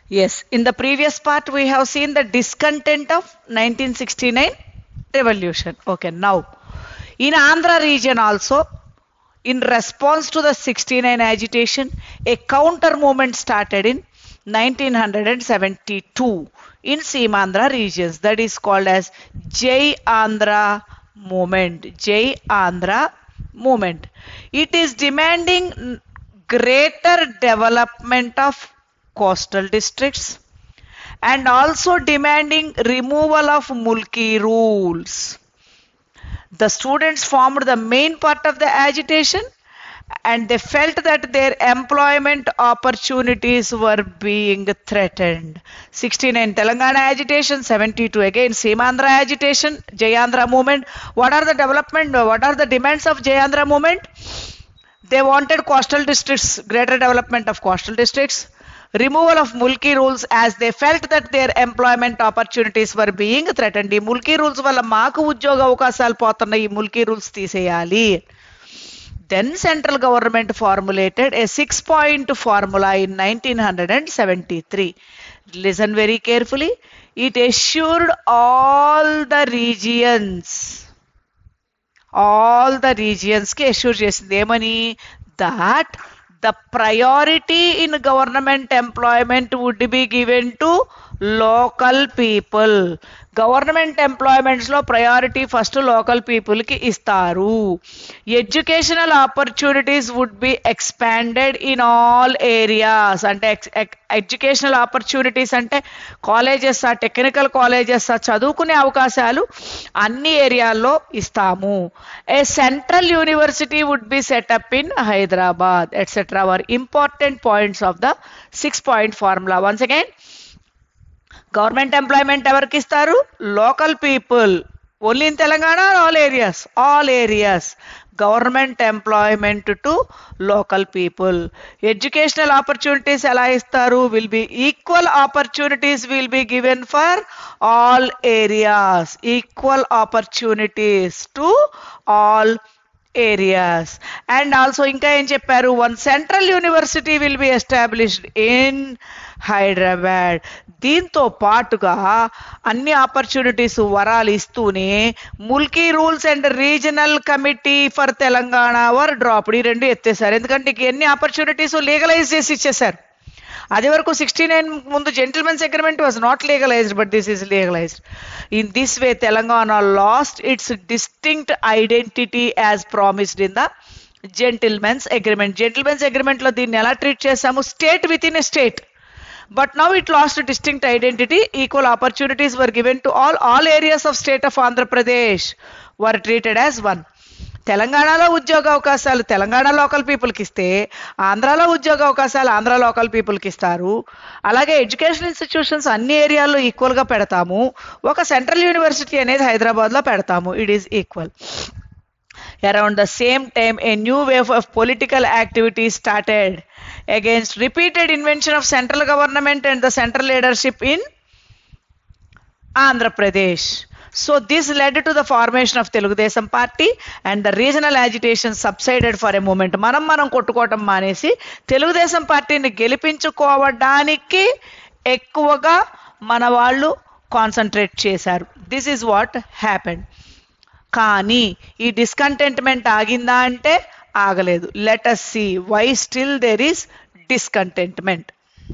Yes, in the previous part we have seen the discontent of 1969 revolution. Okay, now in Andhra region also, in response to the 69 agitation, a counter movement started in 1972 in Seemandhra regions, that is called as Jai Andhra movement. Jai Andhra movement. It is demanding greater development of coastal districts and also demanding removal of mulki rules. The students formed the main part of the agitation and they felt that their employment opportunities were being threatened. 69 Telangana agitation, 72 again Seemandhra agitation, Jayandhra movement. What are the demands of Jayandhra movement? They wanted coastal districts, greater development of coastal districts, removal of mulki rules as they felt that their employment opportunities were being threatened. ఈ mulki rules వల్ల మాకు ఉద్యోగ అవకాశాలు పోతున్నాయి, ఈ mulki rules తీసేయాలి. Then central government formulated a 6-point formula in 1973. Listen very carefully. It assured all the regions కి assure చేసింది ఏమని, that the priority in government employment would be given to local people. Government employments లో priority first local people కి ఇస్తారు. Educational opportunities would be expanded in all areas. అంటే educational opportunities అంటే colleges, technical colleges, చదువుకునే అవకాశాలు అన్ని ఏరియాల్లో ఇస్తాము. A central university would be setup in Hyderabad etcetera were important points of the 6-point formula. Once again, government employment ఎవరికి ఇస్తారు? Local people. Only in Telangana, all areas government employment to local people. Educational opportunities ఎలా ఇస్తారు? Will be equal opportunities will be given for all areas. Equal opportunities to all areas. And also ఇంకా ఏం చెప్పారు? One central university will be established in Hyderabad. దీంతో పాటుగా అన్ని opportunities వరాలు ఇస్తూనే Mulki rules and regional committee for Telangana were dropped. ఈ రెండు ఎత్తేసారు. ఎందుకంటే ఎన్ని ఆపర్చునిటీస్ లీగలైజ్ చేసి ఇచ్చేసారు. అది వరకు 69 ముందు gentlemen's agreement was not legalised, but this is legalised. In this way Telangana lost its distinct identity as promised in the gentlemen's agreement. Gentlemen's agreement లో దీన్ని ఎలా ట్రీట్ చేశాము? State with in a state. But now it lost a distinct identity. Equal opportunities were given to all areas of state of Andhra Pradesh were treated as one. తెలంగాణలో ఉద్యోగ అవకాశాలు Telangana local పీపుల్కి ఇస్తే, ఆంధ్రాలో ఉద్యోగ అవకాశాలు ఆంధ్ర లోకల్ పీపుల్కి ఇస్తారు. అలాగే ఎడ్యుకేషన్ ఇన్స్టిట్యూషన్స్ అన్ని ఏరియాల్లో ఈక్వల్గా పెడతాము. ఒక సెంట్రల్ యూనివర్సిటీ అనేది హైదరాబాద్లో పెడతాము. It is equal. Around the same time, a new wave of political activity started against repeated invention of central government and the central leadership in Andhra Pradesh. So this led to the formation of Telugu Desam Party and the regional agitation subsided for a moment. మనం కొట్టుకోవటం మానేసి తెలుగుదేశం పార్టీని గెలిపించుకోవడానికి ఎక్కువగా మన వాళ్ళు concentrate చేశారు. This is what happened. కానీ ఈ discontentment ఆగిందా అంటే ఆగలేదు. Let us see why still there is discontentment.